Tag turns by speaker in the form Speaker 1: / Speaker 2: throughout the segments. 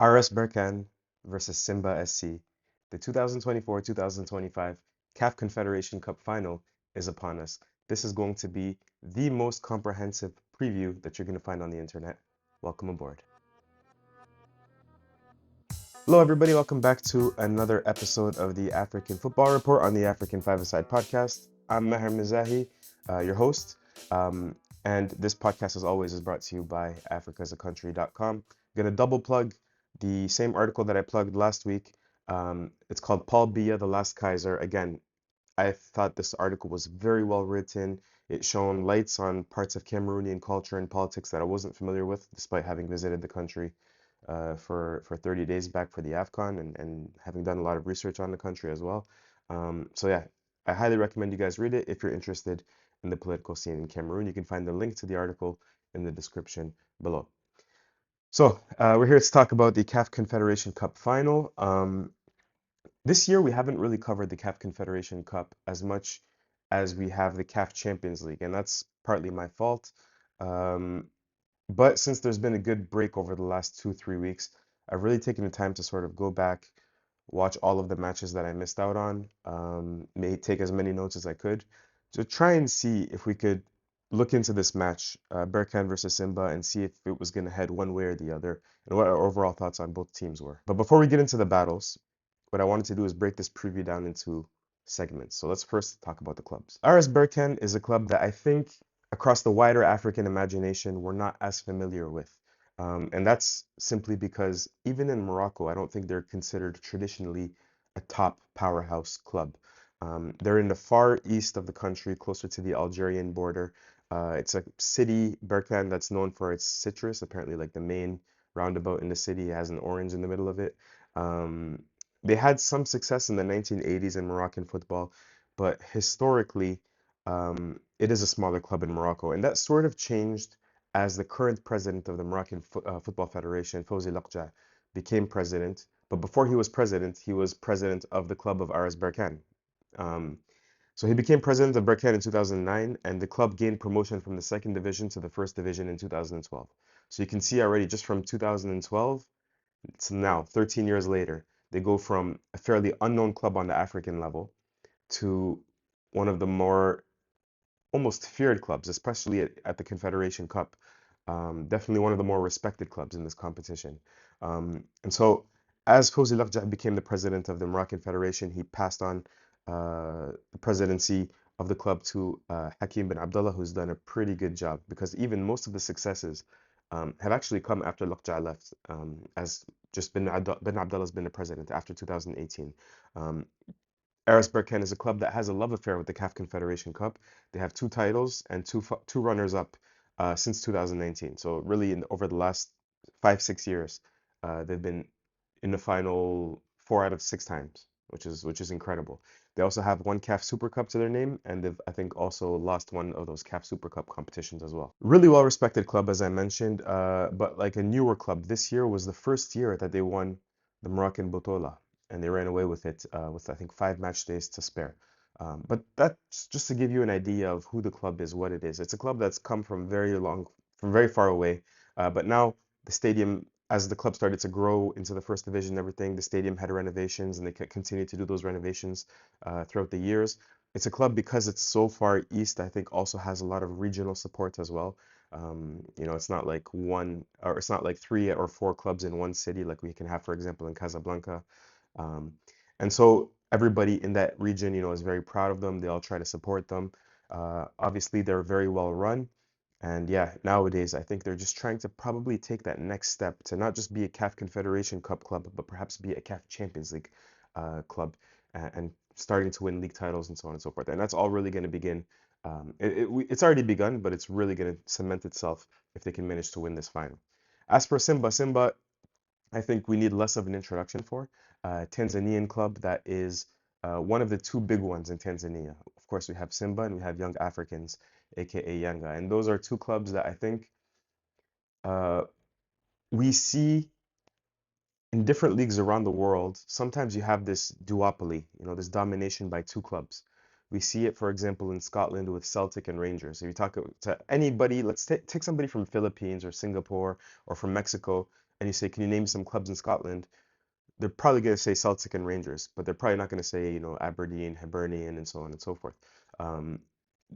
Speaker 1: RS Berkane versus Simba SC. The 2024-2025 CAF Confederation Cup final is upon us. This is going to be the most comprehensive preview that you're going to find on the internet. Welcome aboard. Hello, everybody. Welcome back to another episode of the African Football Report on the African Five-A-Side podcast. I'm Maher Mezahi, your host. Um, and this podcast, as always, is brought to you by africasaCountry.com. I'm going to double plug the same article that I plugged last week. It's called Paul Biya, The Last Kaiser. Again, I thought this article was very well written. It shone lights on parts of Cameroonian culture and politics that I wasn't familiar with, despite having visited the country for 30 days back for the AFCON and having done a lot of research on the country as well. So yeah, I highly recommend you guys read it if you're interested in the political scene in Cameroon. You can find the link to the article in the description below. So we're here to talk about the CAF Confederation Cup final. This year we haven't really covered the CAF Confederation Cup as much as we have the CAF Champions League, and that's partly my fault. Um, but since there's been a good break over the last 2, 3 weeks, I've really taken the time to sort of go back, watch all of the matches that I missed out on, may take as many notes as I could to try and see if we could look into this match, Berkane versus Simba, and see if it was going to head one way or the other, and what our overall thoughts on both teams were. But before we get into the battles, what I wanted to do is break this preview down into segments. So let's first talk about the clubs. RS Berkane is a club that I think across the wider African imagination we're not as familiar with. And that's simply because even in Morocco, I don't think they're considered traditionally a top powerhouse club. They're in the far east of the country, closer to the Algerian border. It's a city, Berkane, that's known for its citrus. Apparently, like the main roundabout in the city has an orange in the middle of it. Um, they had some success in the 1980s in Moroccan football, but historically, it is a smaller club in Morocco. And that sort of changed as the current president of the Moroccan Football Federation, Fawzi Lakja, became president. But before he was president of the club of RS Berkane. Um, so he became president of Berkane in 2009, and the club gained promotion from the second division to the first division in 2012. So you can see already just from 2012 to now, 13 years later, they go from a fairly unknown club on the African level to one of the more almost feared clubs, especially at the Confederation Cup. Definitely one of the more respected clubs in this competition. And so, as Fawzi Lakja became the president of the Moroccan Federation, he passed on the presidency of the club to Hakim bin Abdullah, who's done a pretty good job because even most of the successes have actually come after Lakja left, as just bin Abdullah's been the president after 2018. RS Berkane is a club that has a love affair with the CAF Confederation Cup. They have two titles and two runners-up since 2019. So really, over the last 5, 6 years, they've been in the final 4 out of 6 times, which is incredible. They also have one CAF Super Cup to their name, and they've I think also lost one of those CAF Super Cup competitions as well. Really well-respected club, as I mentioned, but like a newer club. This year was the first year that they won the Moroccan Botola, and they ran away with it with I think 5 match days to spare. But that's just to give you an idea of who the club is, what it is. It's a club that's come from very far away. But now the stadium, as the club started to grow into the first division and everything, the stadium had renovations, and they continued to do those renovations throughout the years. It's a club because it's so far east, I think also has a lot of regional support as well. It's not like one, or it's not like 3 or 4 clubs in one city like we can have, for example, in Casablanca. Um, and so everybody in that region, is very proud of them. They all try to support them. Obviously, they're very well run. And yeah, nowadays, I think they're just trying to probably take that next step to not just be a CAF Confederation Cup club, but perhaps be a CAF Champions League club and starting to win league titles and so on and so forth. And that's all really going to begin. It's already begun, but it's really going to cement itself if they can manage to win this final. As for Simba, I think we need less of an introduction for. Tanzanian club that is one of the two big ones in Tanzania. Of course, we have Simba and we have Young Africans, aka Yanga. And those are two clubs that I think uh, we see in different leagues around the world. Sometimes you have this duopoly, this domination by two clubs. We see it, for example, in Scotland with Celtic and Rangers. If you talk to anybody, let's take somebody from Philippines or Singapore or from Mexico, and you say, can you name some clubs in Scotland? They're probably going to say Celtic and Rangers, but they're probably not going to say, Aberdeen, Hibernian, and so on and so forth. Um,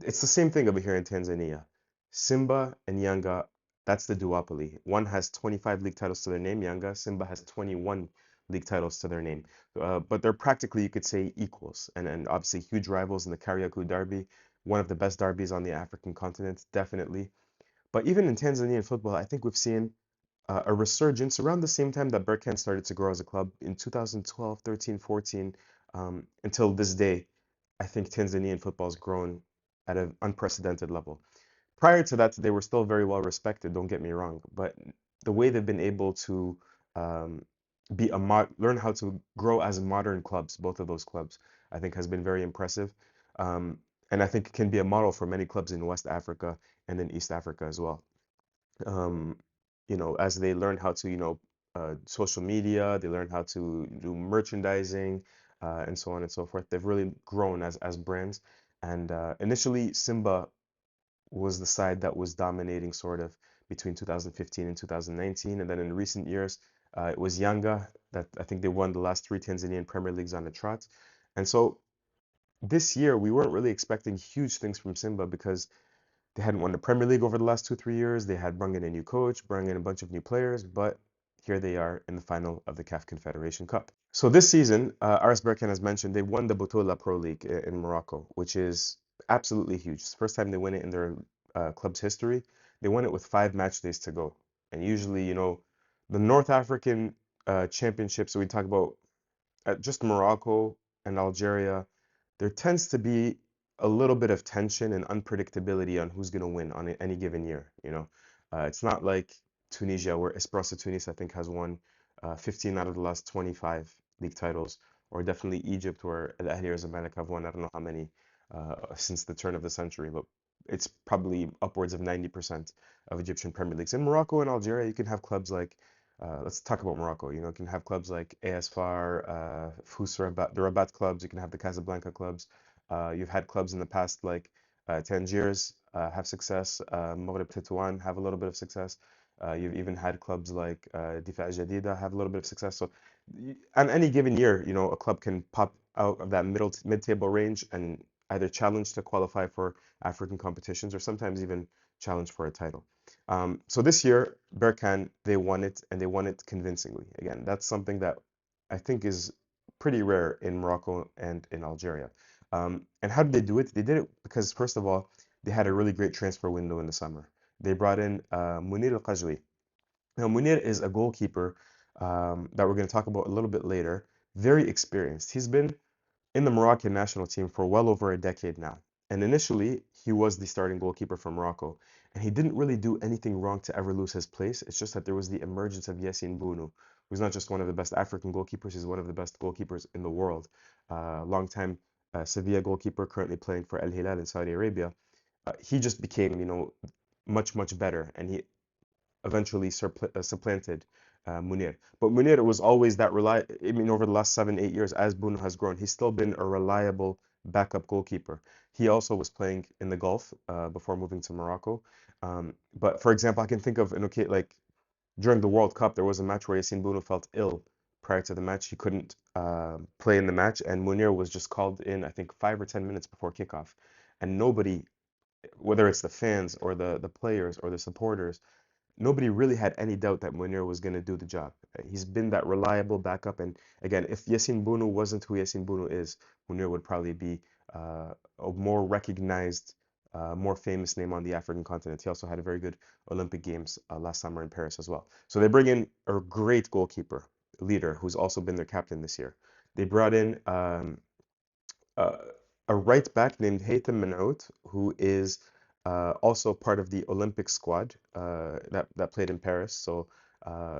Speaker 1: it's the same thing over here in Tanzania. Simba and Yanga, that's the duopoly. One has 25 league titles to their name, Yanga. Simba has 21 league titles to their name. But they're practically, you could say, equals. And obviously huge rivals in the Kariakoo Derby, one of the best derbies on the African continent, definitely. But even in Tanzanian football, I think we've seen a resurgence around the same time that Berkane started to grow as a club in 2012, 13, 14, until this day. I think Tanzanian football has grown at an unprecedented level. Prior to that, they were still very well respected, don't get me wrong, but the way they've been able to um, learn how to grow as modern clubs, both of those clubs, I think has been very impressive. Um, and I think it can be a model for many clubs in West Africa and in East Africa as well. Um, as they learn how to, social media, they learn how to do merchandising, and so on and so forth. They've really grown as brands. And initially, Simba was the side that was dominating sort of between 2015 and 2019. And then in recent years, it was Yanga that I think they won the last three Tanzanian Premier Leagues on the trot. And so this year, we weren't really expecting huge things from Simba because they hadn't won the Premier League over the last 2, 3 years. They had brought in a new coach, brought in a bunch of new players, but here they are in the final of the CAF Confederation Cup. So this season, RS Berkane, as mentioned, they won the Boutoula Pro League in Morocco, which is absolutely huge. It's the first time they win it in their club's history. They won it with 5 match days to go. And usually, the North African championships, so we talk about just Morocco and Algeria, there tends to be a little bit of tension and unpredictability on who's going to win on any given year. It's not like Tunisia, where Espresso Tunis, I think, has won 15 out of the last 25 league titles, or definitely Egypt, where Al Ahli or Zamalek have won, I don't know how many since the turn of the century, but it's probably upwards of 90% of Egyptian Premier Leagues. In Morocco and Algeria, you can have clubs like let's talk about Morocco. You can have clubs like AFR, Fous Rabat, the Rabat clubs. You can have the Casablanca clubs. You've had clubs in the past like Tangiers have success. Maghreb Tétouan have a little bit of success. You've even had clubs like Difa' Jadida have a little bit of success. So on any given year, a club can pop out of that mid-table range and either challenge to qualify for African competitions or sometimes even challenge for a title. So this year, Berkane, they won it and they won it convincingly. Again, that's something that I think is pretty rare in Morocco and in Algeria. And how did they do it? They did it because, first of all, they had a really great transfer window in the summer. They brought in Munir Al-Qajli. Now, Munir is a goalkeeper that we're going to talk about a little bit later. Very experienced. He's been in the Moroccan national team for well over a decade now. And initially, he was the starting goalkeeper for Morocco. And he didn't really do anything wrong to ever lose his place. It's just that there was the emergence of Yassine Bounou, who's not just one of the best African goalkeepers, he's one of the best goalkeepers in the world. Longtime Sevilla goalkeeper, currently playing for Al Hilal in Saudi Arabia. He just became, much, much better. And he eventually supplanted Munir. But Munir was always that I mean, over the last 7, 8 years, as Bruno has grown, he's still been a reliable backup goalkeeper. He also was playing in the Gulf before moving to Morocco. But for example, I can think of like during the World Cup, there was a match where Yassine Bounou felt ill prior to the match. He couldn't play in the match, and Munir was just called in, I think, 5 or 10 minutes before kickoff. And nobody, whether it's the fans or the players or the supporters, nobody really had any doubt that Munir was going to do the job. He's been that reliable backup. And again, if Yassine Bounou wasn't who Yassine Bounou is, Munir would probably be a more recognized, more famous name on the African continent. He also had a very good Olympic Games last summer in Paris as well. So they bring in a great goalkeeper, leader, who's also been their captain this year. They brought in uh, a right back named Haytham Menoud, who is also part of the Olympic squad that played in Paris. So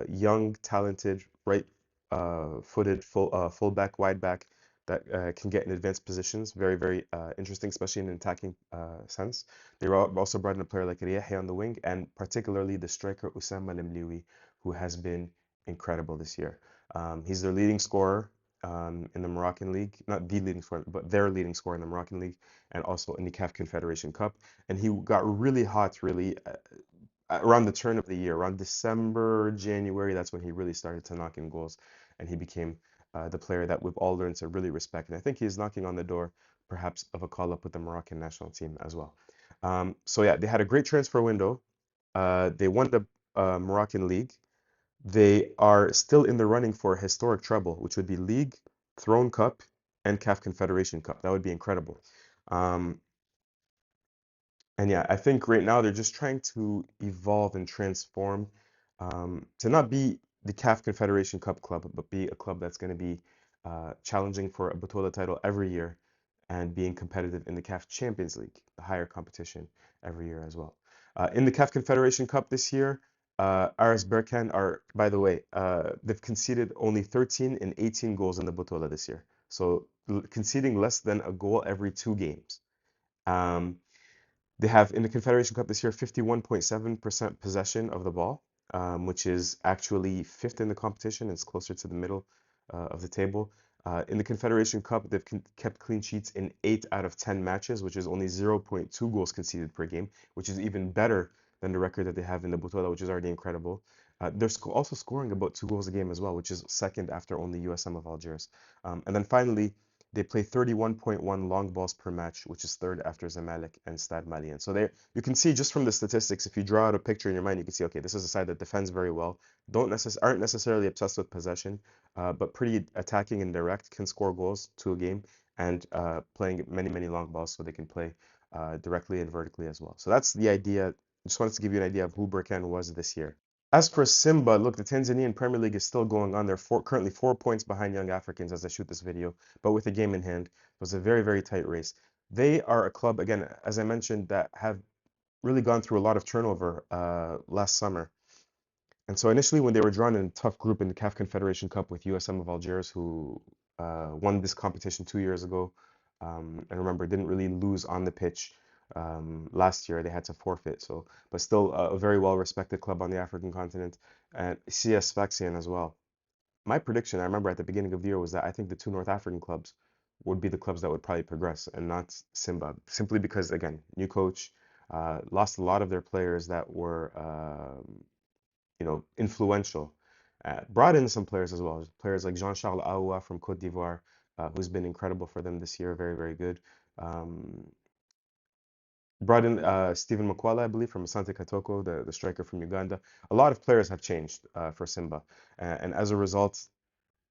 Speaker 1: young, talented, right-footed fullback, wide back that can get in advanced positions. Very, very interesting, especially in an attacking sense. They also brought in a player like Riyahi on the wing, and particularly the striker Oussama Lemliwi, who has been incredible this year. He's their leading scorer in the Moroccan League, not the leading scorer, but their leading scorer in the Moroccan League, and also in the CAF Confederation Cup. And he got really hot, really, around the turn of the year, around December, January, that's when he really started to knock in goals, and he became the player that we've all learned to really respect. And I think he's knocking on the door, perhaps, of a call up with the Moroccan national team as well. So yeah, they had a great transfer window. They won the Moroccan league. They are still in the running for a historic treble, which would be League, Throne Cup, and CAF Confederation Cup. That would be incredible. Um, and yeah, I think right now they're just trying to evolve and transform to not be the CAF Confederation Cup club, but be a club that's going to be challenging for a Batola title every year and being competitive in the CAF Champions League, the higher competition every year as well. In the CAF Confederation Cup this year, RS Berkane are, by the way, they've conceded only 13 and 18 goals in the Batola this year. So conceding less than a goal every 2 games. Um, they have in the Confederation Cup this year 51.7% possession of the ball, which is actually fifth in the competition. It's closer to the middle of the table. In the Confederation Cup, they've kept clean sheets in 8 out of 10 matches, which is only 0.2 goals conceded per game, which is even better than the record that they have in the Butola, which is already incredible. They're also scoring about 2 goals a game as well, which is second after only USM of Algiers. And then finally, they play 31.1 long balls per match, which is third after Zamalek and Stade Malien. So there, you can see just from the statistics, if you draw out a picture in your mind, you can see, okay, this is a side that defends very well, aren't necessarily obsessed with possession, but pretty attacking and direct, can score goals to a game, and playing many long balls so they can play directly and vertically as well. So that's the idea. Just wanted to give you an idea of who Berkane was this year. As for Simba, look, the Tanzanian Premier League is still going on. They're currently 4 points behind Young Africans as I shoot this video, but with a game in hand. It was a very tight race. They are a club, again, as I mentioned, that have really gone through a lot of turnover last summer. And so initially, when they were drawn in a tough group in the CAF Confederation Cup with USM of Algiers, who won this competition 2 years ago, and remember, didn't really lose on the pitch last year. They had to forfeit. So, but still a very well-respected club on the African continent, and CS Sfaxian as well. My prediction, I remember at the beginning of the year, was that I think the two North African clubs would be the clubs that would probably progress and not Simba, simply because, again, new coach, lost a lot of their players that were influential. Brought in some players as well, players like Jean-Charles Ahoua from Côte d'Ivoire, who's been incredible for them this year, very good. Um, Brought in Stephen Makwala, I believe, from Asante Katoko, the striker from Uganda. A lot of players have changed for Simba, and as a result,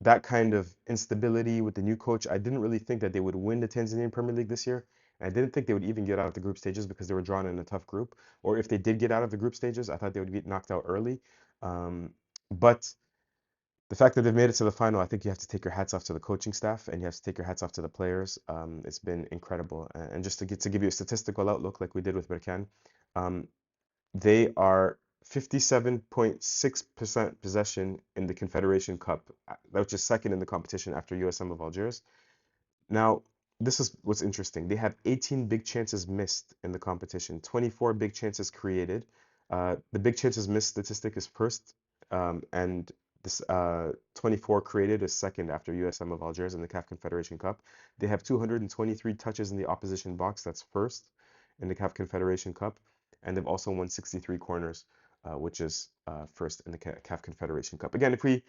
Speaker 1: that kind of instability with the new coach, I didn't really think that they would win the Tanzanian Premier League this year. And I didn't think they would even get out of the group stages because they were drawn in a tough group. Or if they did get out of the group stages, I thought they would get knocked out early. But the fact that they've made it to the final, I think you have to take your hats off to the coaching staff and you have to take your hats off to the players. It's been incredible. And just to give you a statistical outlook, like we did with Berkane, um, they are 57.6% possession in the Confederation Cup, which is second in the competition after USM of Algiers. Now, this is what's interesting. They have 18 big chances missed in the competition, 24 big chances created. The big chances missed statistic is first, and this 24 created is second after USM of Algiers in the CAF Confederation Cup. They have 223 touches in the opposition box. That's first in the CAF Confederation Cup, and they've also won 63 corners, which is first in the CAF Confederation Cup. Again, if we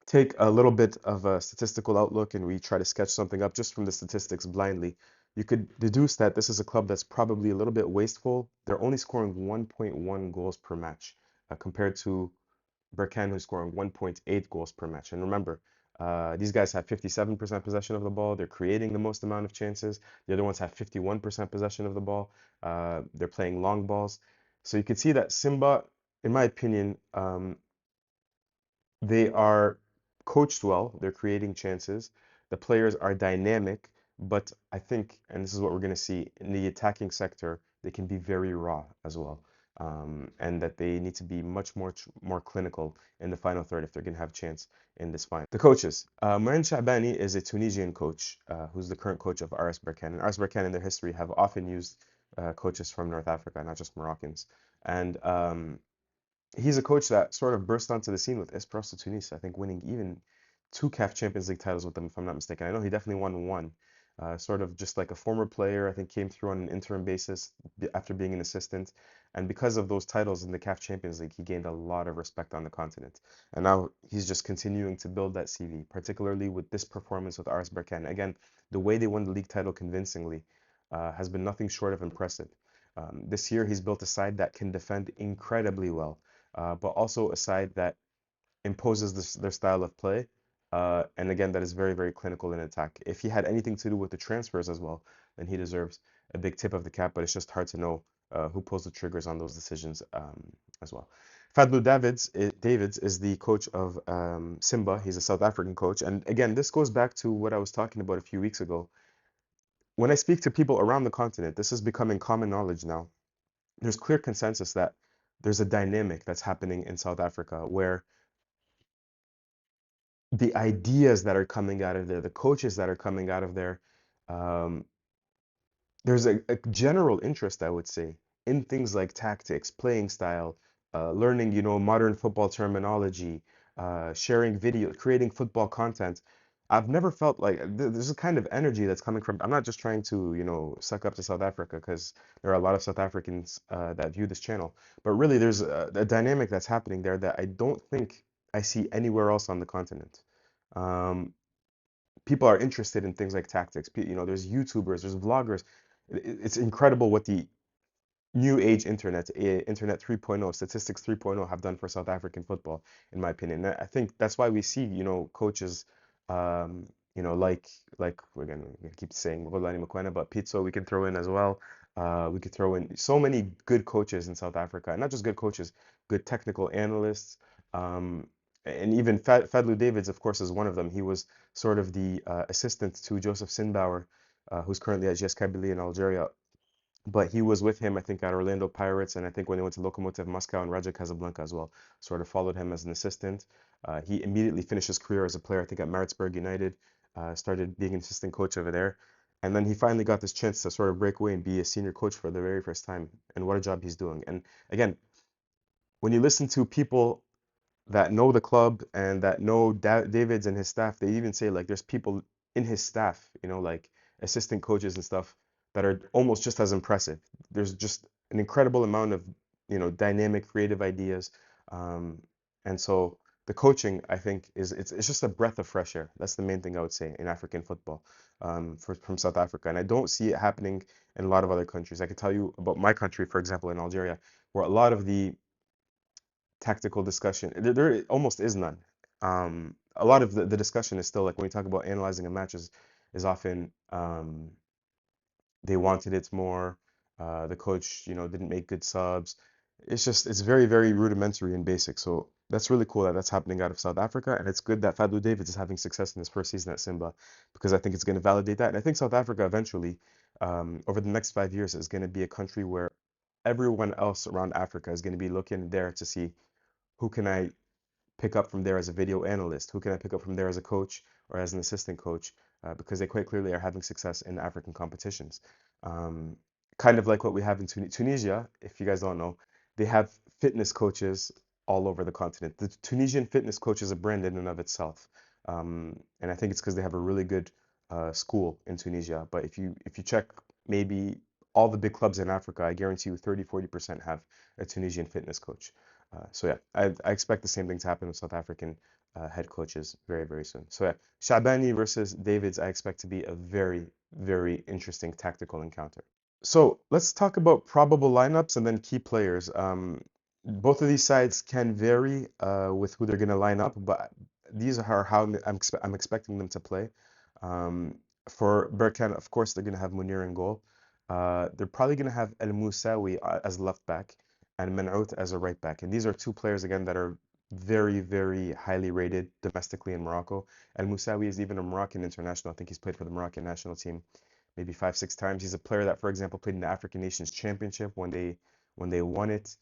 Speaker 1: take a little bit of a statistical outlook and we try to sketch something up just from the statistics blindly, you could deduce that this is a club that's probably a little bit wasteful. They're only scoring 1.1 goals per match compared to Berkane, who's scoring 1.8 goals per match. And remember, these guys have 57% possession of the ball. They're creating the most amount of chances. The other ones have 51% possession of the ball. They're playing long balls. So you can see that Simba, in my opinion, they are coached well. They're creating chances. The players are dynamic, but I think, and this is what we're going to see in the attacking sector, they can be very raw as well. And that they need to be much more clinical in the final third if they're going to have a chance in this final. The coaches. Marin Shabani is a Tunisian coach who's the current coach of RS Berkane. And RS Berkane in their history have often used coaches from North Africa, not just Moroccans. And he's a coach that sort of burst onto the scene with Espresso Tunis, I think winning even two CAF Champions League titles with them, if I'm not mistaken. I know he definitely won one. sort of just like a former player. I think came through on an interim basis after being an assistant, and because of those titles in the CAF Champions League, he gained a lot of respect on the continent. And now he's just continuing to build that CV, particularly with this performance with RS Berkane. Again, the way they won the league title convincingly has been nothing short of impressive. This year, he's built a side that can defend incredibly well, but also a side that imposes their style of play. And again, that is very, very clinical in attack. If he had anything to do with the transfers as well, then he deserves a big tip of the cap, but it's just hard to know who pulls the triggers on those decisions as well. Fadlu Davids is the coach of Simba. He's a South African coach. And again, this goes back to what I was talking about a few weeks ago. When I speak to people around the continent, this is becoming common knowledge now. There's clear consensus that there's a dynamic that's happening in South Africa where the ideas that are coming out of there, the coaches that are coming out of there, um, there's a general interest, I would say, in things like tactics, playing style, learning, modern football terminology, sharing video, creating football content. I've never felt like there's a kind of energy that's coming from. I'm not just trying to, suck up to South Africa because there are a lot of South Africans that view this channel, but really there's a dynamic that's happening there that I don't think I see anywhere else on the continent. Um, People are interested in things like tactics. There's YouTubers, there's vloggers. It's incredible what the new age internet 3.0, statistics 3.0 have done for South African football, in my opinion. And I think that's why we see, coaches, um, like we're gonna keep saying Rulani Mokoena, but Pizzo we can throw in as well. We could throw in so many good coaches in South Africa, and not just good coaches, good technical analysts. Um, and even Fadlu Davids, of course, is one of them. He was sort of the assistant to Joseph Sinbauer, who's currently at GS Kabylie in Algeria, but he was with him, I think, at Orlando Pirates, and I think when he went to Lokomotiv Moscow and Raja Casablanca as well, sort of followed him as an assistant. He immediately finished his career as a player, I think, at Maritzburg United, started being an assistant coach over there, and then he finally got this chance to sort of break away and be a senior coach for the very first time, and what a job he's doing. And again, when you listen to people that know the club and that know David's and his staff, they even say like there's people in his staff, like assistant coaches and stuff that are almost just as impressive. There's just an incredible amount of, dynamic, creative ideas. Um, and so the coaching, I think, it's just a breath of fresh air. That's the main thing I would say in African football, from South Africa. And I don't see it happening in a lot of other countries. I can tell you about my country, for example, in Algeria, where a lot of the tactical discussion. There almost is none. A lot of the discussion is still like when we talk about analyzing a match is often they wanted it more. The coach, didn't make good subs. It's very, very rudimentary and basic. So that's really cool that that's happening out of South Africa, and it's good that Fadlu Davids is having success in his first season at Simba because I think it's going to validate that. And I think South Africa eventually, over the next 5 years, is going to be a country where everyone else around Africa is going to be looking there to see who can I pick up from there as a video analyst? Who can I pick up from there as a coach or as an assistant coach? Because they quite clearly are having success in African competitions. Um, Kind of like what we have in Tunisia, if you guys don't know, they have fitness coaches all over the continent. The Tunisian fitness coach is a brand in and of itself. And I think it's because they have a really good school in Tunisia. But if you check maybe all the big clubs in Africa, I guarantee you 30-40% have a Tunisian fitness coach. So yeah, I expect the same thing to happen with South African head coaches very, very soon. So yeah, Shabani versus Davids, I expect to be a very, very interesting tactical encounter. So let's talk about probable lineups and then key players. Both of these sides can vary with who they're going to line up, but these are how I'm expecting them to play. Um, for Berkane, of course, they're going to have Munir in goal. They're probably going to have El Moussaoui as left back and Menhout as a right back. And these are two players, again, that are very, very highly rated domestically in Morocco. El Moussaoui is even a Moroccan international. I think he's played for the Moroccan national team maybe 5, 6 times. He's a player that, for example, played in the African Nations Championship when they won it.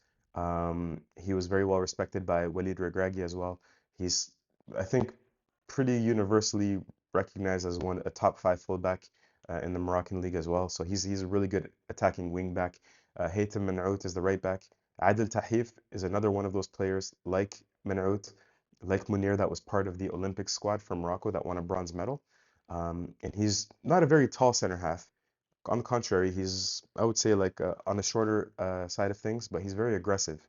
Speaker 1: He was very well respected by Walid Regragui as well. He's, I think, pretty universally recognized as a top five fullback in the Moroccan league as well. So he's a really good attacking wing back. Haytham Menhout is the right back. Adel Tahif is another one of those players like Menhout, like Munir, that was part of the Olympic squad from Morocco that won a bronze medal. And he's not a very tall center half. On the contrary, he's, I would say, like on the shorter side of things, but he's very aggressive.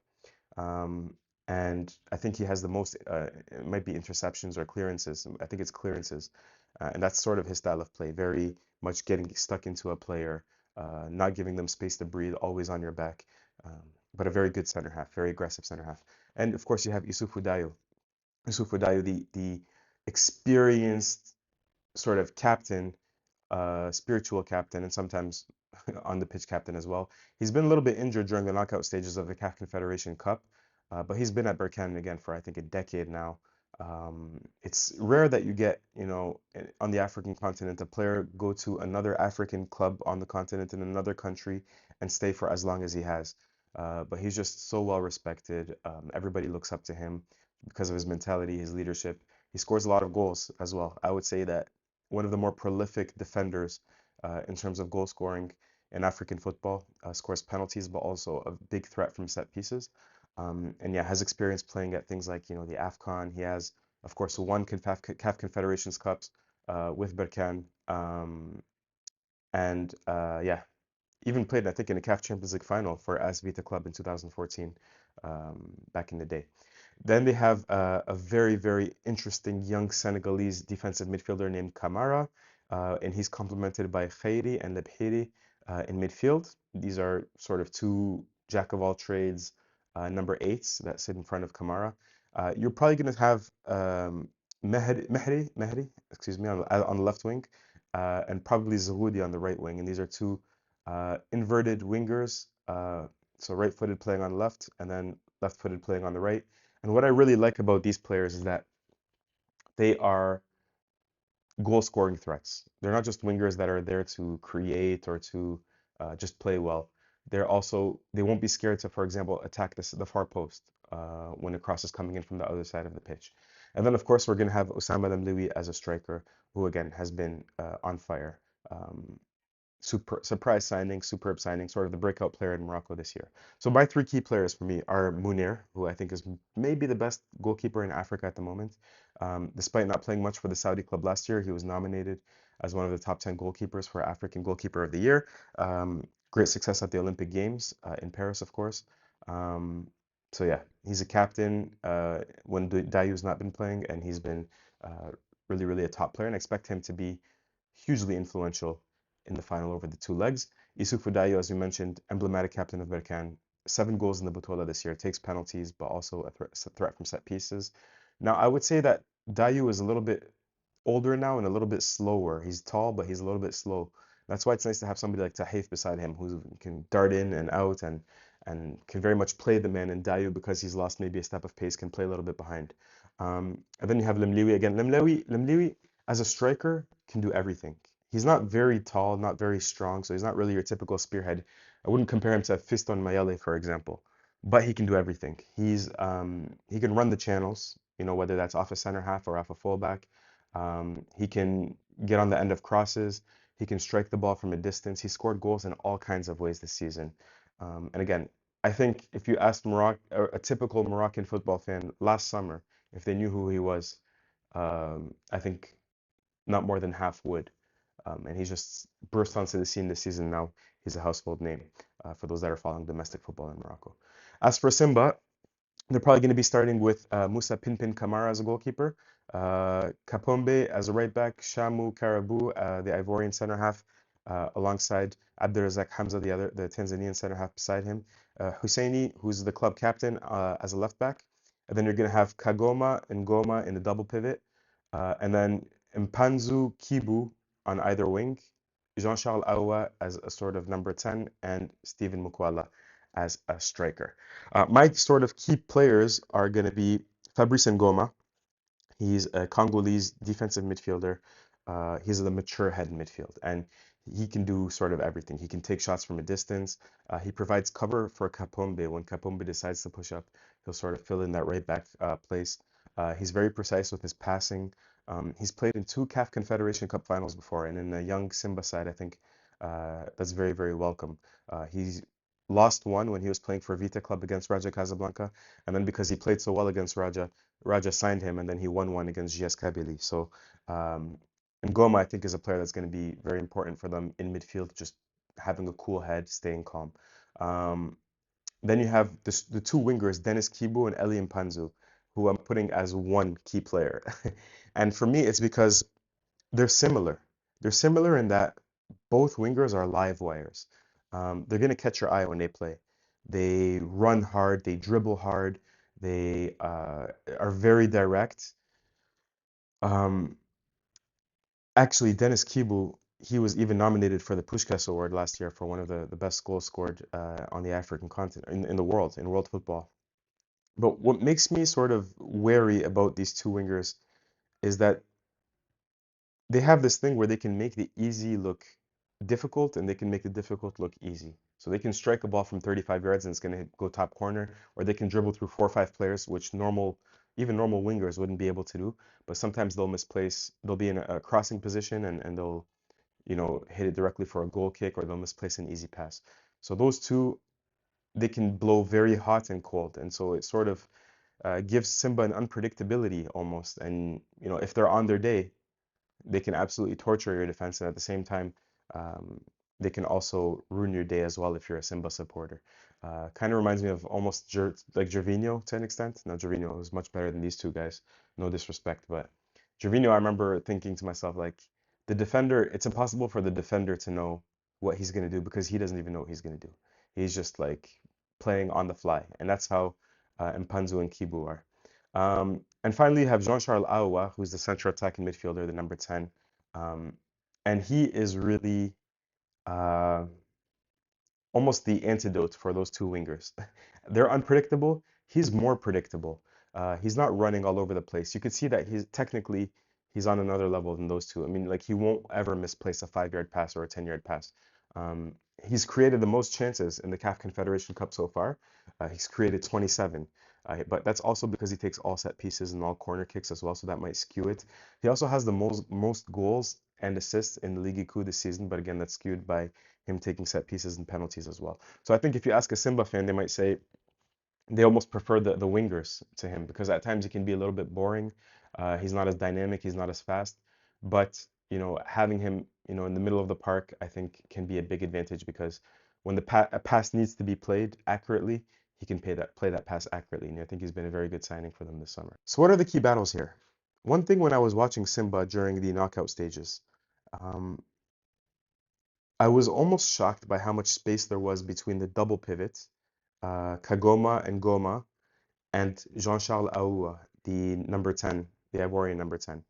Speaker 1: Um, and I think he has the most, it might be interceptions or clearances. I think it's clearances. And that's sort of his style of play, very much getting stuck into a player, not giving them space to breathe, always on your back. Um, but a very good center half, very aggressive center half. And of course, you have Issoufou Dayo. Issoufou Dayo, the experienced sort of captain, spiritual captain, and sometimes on the pitch captain as well. He's been a little bit injured during the knockout stages of the CAF Confederation Cup, but he's been at Berkane again for I think a decade now. It's rare that you get, on the African continent, a player go to another African club on the continent in another country and stay for as long as he has. But he's just so well respected. Everybody looks up to him because of his mentality, his leadership. He scores a lot of goals as well. I would say that one of the more prolific defenders in terms of goal scoring in African football, scores penalties, but also a big threat from set pieces. And yeah, has experience playing at things like, the AFCON. He has, of course, won CAF Confederations Cups with Berkane. And yeah, even played, I think, in a CAF Champions League final for AS Vita Club in 2014, back in the day. Then they have a very, very interesting young Senegalese defensive midfielder named Kamara, and he's complemented by Khairi and Lebhiri in midfield. These are sort of two jack of all trades number eights that sit in front of Kamara. You're probably going to have Mehri, excuse me, on the left wing, and probably Zahoudi on the right wing. And these are two inverted wingers, so right-footed playing on the left, and then left-footed playing on the right. And what I really like about these players is that they are goal scoring threats. They're not just wingers that are there to create or to just play well. They won't be scared to, for example, attack the far post when a cross is coming in from the other side of the pitch. And then, of course, we're going to have Osama Lemloui as a striker, who again has been on fire. Surprise signing, superb signing, sort of the breakout player in Morocco this year. So my three key players for me are Munir, who I think is maybe the best goalkeeper in Africa at the moment. Despite not playing much for the Saudi club last year, he was nominated as one of the top 10 goalkeepers for African Goalkeeper of the Year. Great success at the Olympic Games in Paris, of course. So yeah, he's a captain when Dayu's not been playing, and he's been uh, really, really a top player, and I expect him to be hugely influential in the final over the two legs. Issoufou Dayo, as we mentioned, emblematic captain of Berkane, 7 goals in the Butola this year, takes penalties, but also a threat from set pieces. Now, I would say that Dayu is a little bit older now and a little bit slower. He's tall, but he's a little bit slow. That's why it's nice to have somebody like Tahif beside him who can dart in and out and can very much play the man. And Dayu, because he's lost maybe a step of pace, can play a little bit behind. And then you have Lemliwi again. Lemliwi, as a striker, can do everything. He's not very tall, not very strong, so he's not really your typical spearhead. I wouldn't compare him to Fiston Mayele, for example, but he can do everything. He can run the channels, whether that's off a center half or off a fullback. He can get on the end of crosses. He can strike the ball from a distance. He scored goals in all kinds of ways this season. And again, I think if you asked a typical Moroccan football fan last summer if they knew who he was, I think not more than half would. And he's just burst onto the scene this season now. He's a household name for those that are following domestic football in Morocco. As for Simba, they're probably going to be starting with Musa Pinpin Kamara as a goalkeeper, Kapombe as a right back, Shamu Karabu, the Ivorian center half, alongside Abdurazak Hamza, the Tanzanian center half beside him, Husseini, who's the club captain, as a left back. And then you're going to have Kagoma and Goma in the double pivot, and then Mpanzu Kibu on either wing, Jean-Charles Aoua as a sort of number 10, and Stephen Mukwala as a striker. My sort of key players are going to be Fabrice Ngoma. He's a Congolese defensive midfielder. He's the mature head midfield, and he can do sort of everything. He can take shots from a distance. He provides cover for Kapombe. When Kapombe decides to push up, he'll sort of fill in that right back place. He's very precise with his passing. He's played in 2 CAF Confederation Cup finals before, and in a young Simba side, I think that's very, very welcome. He's lost one when he was playing for Vita Club against Raja Casablanca, and then because he played so well against Raja signed him, and then he won one against GS Kabylie. So And Goma, I think, is a player that's going to be very important for them in midfield, just having a cool head, staying calm. Um, then you have the two wingers, Dennis Kibu and Eli Mpanzu, who I'm putting as one key player. And for me, it's because they're similar. They're similar in that both wingers are live wires. They're going to catch your eye when they play. They run hard, they dribble hard, they are very direct. Um, Actually, Dennis Kibu, he was even nominated for the Puskás Award last year for one of the best goals scored on the African continent, in the world, in world football. But what makes me sort of wary about these two wingers is that they have this thing where they can make the easy look difficult and they can make the difficult look easy. So they can strike a ball from 35 yards and it's going to go top corner, or they can dribble through 4 or 5 players, which even normal wingers wouldn't be able to do. But sometimes they'll misplace, they'll be in a crossing position and they'll, hit it directly for a goal kick, or they'll misplace an easy pass. So those two, they can blow very hot and cold. And so it sort of gives Simba an unpredictability almost. And, if they're on their day, they can absolutely torture your defense, and at the same time, um, they can also ruin your day as well if you're a Simba supporter. Kind of reminds me of almost like Gervinho to an extent. Now, Gervinho is much better than these two guys. No disrespect, but Gervinho, I remember thinking to myself, like, the defender, it's impossible for the defender to know what he's going to do because he doesn't even know what he's going to do. He's just like playing on the fly, and that's how Mpanzu and Kibu are. And finally, you have Jean-Charles Ahoua, who's the central attacking midfielder, the number 10. Um, and he is really uh, almost the antidote for those two wingers. They're unpredictable. He's more predictable. He's not running all over the place. You could see that he's on another level than those two. I mean, like he won't ever misplace a 5-yard pass or a 10-yard pass. Um, he's created the most chances in the CAF Confederation Cup so far. He's created 27. But that's also because he takes all set pieces and all corner kicks as well, so that might skew it. He also has the most goals and assists in the Ligue 2 this season, but again, that's skewed by him taking set pieces and penalties as well. So I think if you ask a Simba fan, they might say they almost prefer the wingers to him because at times he can be a little bit boring. He's not as dynamic, he's not as fast, but having him in the middle of the park, I think can be a big advantage because when a pass needs to be played accurately, he can play that pass accurately, and I think he's been a very good signing for them this summer. So what are the key battles here? One thing when I was watching Simba during the knockout stages, um, I was almost shocked by how much space there was between the double pivots, Kagoma and Goma, and Jean-Charles Ahoua, the number 10, the Ivorian number 10.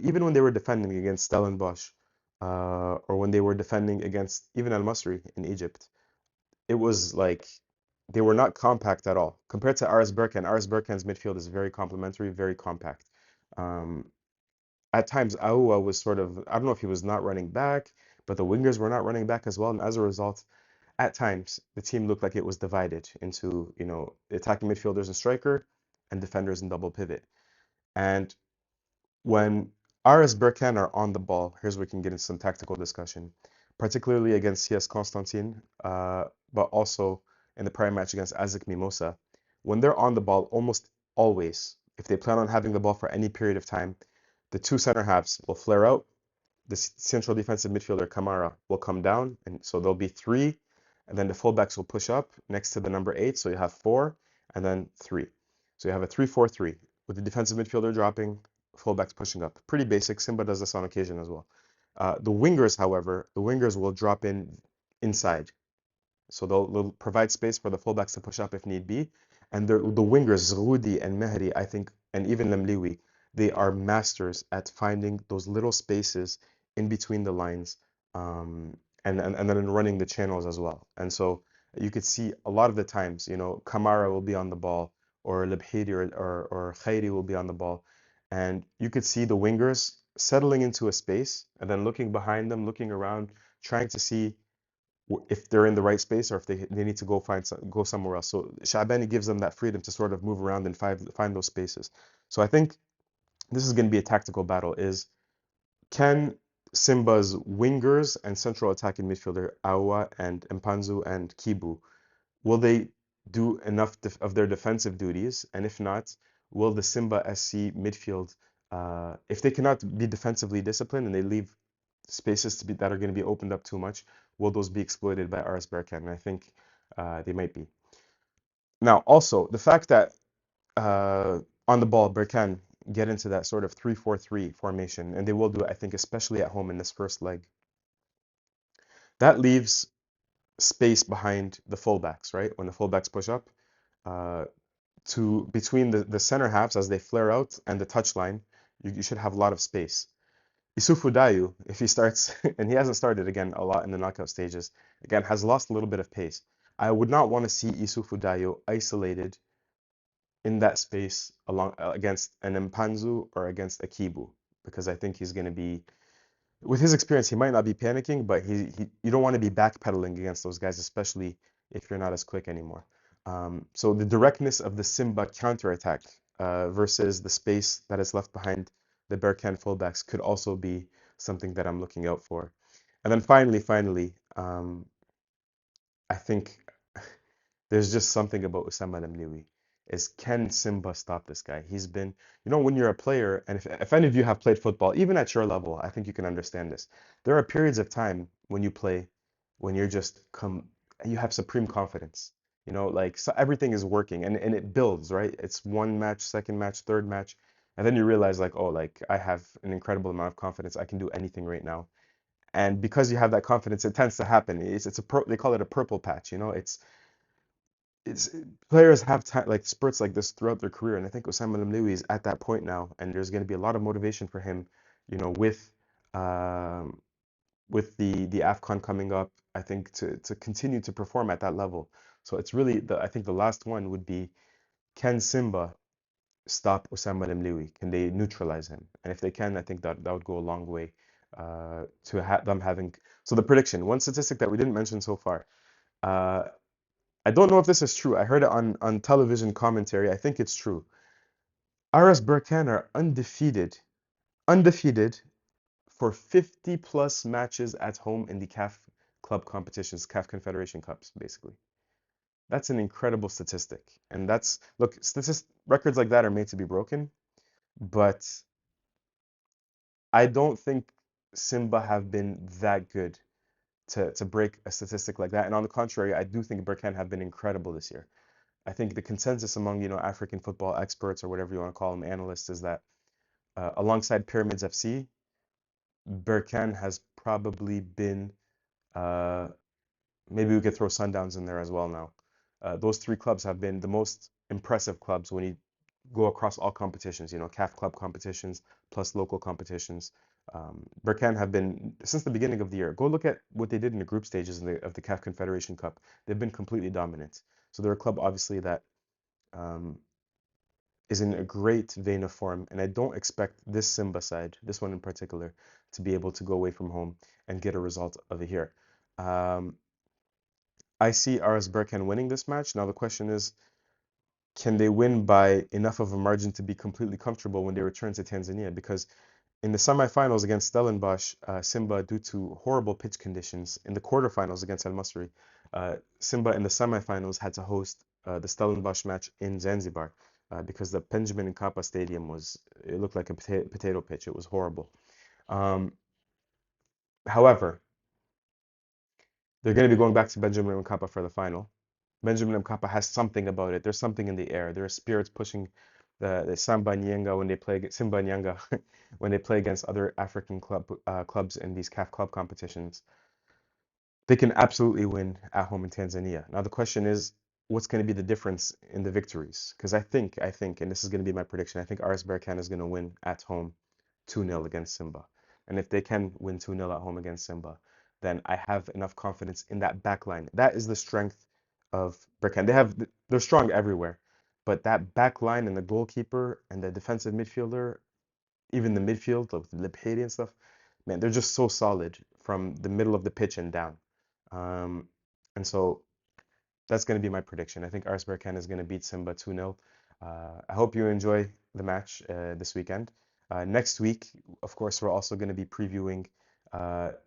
Speaker 1: Even when they were defending against Stellenbosch, or when they were defending against even Al Masry in Egypt, it was like they were not compact at all. Compared to RS Berkane, RS Berkane's midfield is very complementary, very compact. Um, at times Aoua was sort of, I don't know if he was not running back, but the wingers were not running back as well. And as a result, at times the team looked like it was divided into, attacking midfielders and striker and defenders and double pivot. And when RS Berkane are on the ball, here's where we can get into some tactical discussion, particularly against CS Constantine, but also in the prior match against Azek Mimosa. When they're on the ball, almost always, if they plan on having the ball for any period of time, the two center halves will flare out. The central defensive midfielder Kamara will come down, and so there'll be three, and then the fullbacks will push up next to the number 8. So you have 4, and then 3. So you have a 3-4-3 with the defensive midfielder dropping, fullbacks pushing up. Pretty basic. Simba does this on occasion as well. The wingers, however, the wingers will drop inside. So they'll provide space for the fullbacks to push up if need be. And the wingers, Zroudi and Mehri, I think, and even Lemliwi, they are masters at finding those little spaces in between the lines, and then running the channels as well. And so you could see a lot of the times, Kamara will be on the ball, or Lebhidi or Khairi will be on the ball. And you could see the wingers settling into a space and then looking behind them, looking around, trying to see if they're in the right space or if they need to go somewhere else. So Shabani gives them that freedom to sort of move around and find those spaces. So I think this is going to be a tactical battle. Can Simba's wingers and central attacking midfielder Awa and Mpanzu and Kibu, will they do enough of their defensive duties? And if not, will the Simba SC midfield If they cannot be defensively disciplined and they leave spaces to be that are going to be opened up too much, will those be exploited by RS Berkane? And I think they might be. Now, also the fact that on the ball, Berkane get into that sort of 3-4-3 formation, and they will do it, I think, especially at home in this first leg. That leaves space behind the fullbacks, right? When the fullbacks push up, uh, to between the center halves as they flare out and the touchline, you should have a lot of space. Isufu Dayu, if he starts, and he hasn't started again a lot in the knockout stages, again, has lost a little bit of pace. I would not want to see Isufu Dayu isolated in that space along against an Mpanzu or against a Kibu, because I think he's going to be, with his experience, he might not be panicking, but you don't want to be backpedaling against those guys, especially if you're not as quick anymore. So the directness of the Simba counterattack versus the space that is left behind the Berkane fullbacks could also be something that I'm looking out for. And then finally, I think there's just something about Osama Lemliwi. Is can Simba stop this guy? He's been, when you're a player, and if any of you have played football, even at your level, I think you can understand this. There are periods of time when you play, when you're just you have supreme confidence. Like so everything is working and it builds, right? It's one match, second match, third match, and then you realize like, oh, like I have an incredible amount of confidence. I can do anything right now. And because you have that confidence, it tends to happen. They call it a purple patch, it's players have time like spurts like this throughout their career, and I think Osama Lemlui is at that point now, and there's going to be a lot of motivation for him, with um, the AFCON coming up. I think to continue to perform at that level. So it's really I think the last one would be, can Simba stop Osama Lemlui? Can they neutralize him? And if they can, I think that would go a long way to them having. So the prediction, one statistic that we didn't mention so far. Uh, I don't know if this is true. I heard it on television commentary. I think it's true. RS Berkane are undefeated for 50 plus matches at home in the CAF club competitions, CAF Confederation Cups, basically. That's an incredible statistic. And look, records like that are made to be broken, but I don't think Simba have been that good to break a statistic like that. And on the contrary, I do think Berkane have been incredible this year. I think the consensus among, African football experts or whatever you want to call them, analysts, is that alongside Pyramids FC, Berkane has probably been, uh, maybe we could throw Sundowns in there as well now. Those three clubs have been the most impressive clubs when you go across all competitions, CAF club competitions plus local competitions. Berkane have been, since the beginning of the year, go look at what they did in the group stages of the CAF Confederation Cup. They've been completely dominant. So they're a club, obviously, that um, is in a great vein of form, and I don't expect this Simba side, this one in particular, to be able to go away from home and get a result over here. Um, I see RS Berkane winning this match. Now the question is, can they win by enough of a margin to be completely comfortable when they return to Tanzania? Because in the semifinals against Stellenbosch, Simba, due to horrible pitch conditions, in the quarterfinals against Al Masry, Simba in the semifinals had to host the Stellenbosch match in Zanzibar because the Benjamin Mkapa Stadium it looked like a potato pitch. It was horrible. Um, However, they're going to be going back to Benjamin Mkapa for the final. Benjamin Mkapa has something about it. There's something in the air. There are spirits pushing the Samba Nyenga when they play Simba Nyanga when they play against other African clubs in these CAF club competitions. They can absolutely win at home in Tanzania. Now the question is, what's going to be the difference in the victories? Because I think, and this is going to be my prediction, I think RS Berkane is going to win at home 2-0 against Simba. And if they can win 2-0 at home against Simba, then I have enough confidence in that back line. That is the strength of Berkane. They're strong everywhere, but that back line and the goalkeeper and the defensive midfielder, even the midfield of Liphedi and stuff, man, they're just so solid from the middle of the pitch and down. Um, and so that's going to be my prediction. I think RS Berkane is going to beat Simba 2-0. I hope you enjoy the match this weekend. Next week, of course, we're also going to be previewing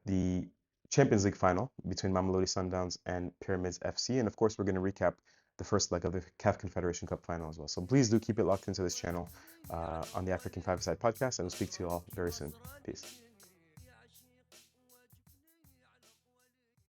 Speaker 1: the Champions League final between Mamelodi Sundowns and Pyramids FC. And of course, we're going to recap the first leg of the CAF Confederation Cup final as well. So please do keep it locked into this channel on the African Five-A-Side podcast, and we'll speak to you all very soon. Peace.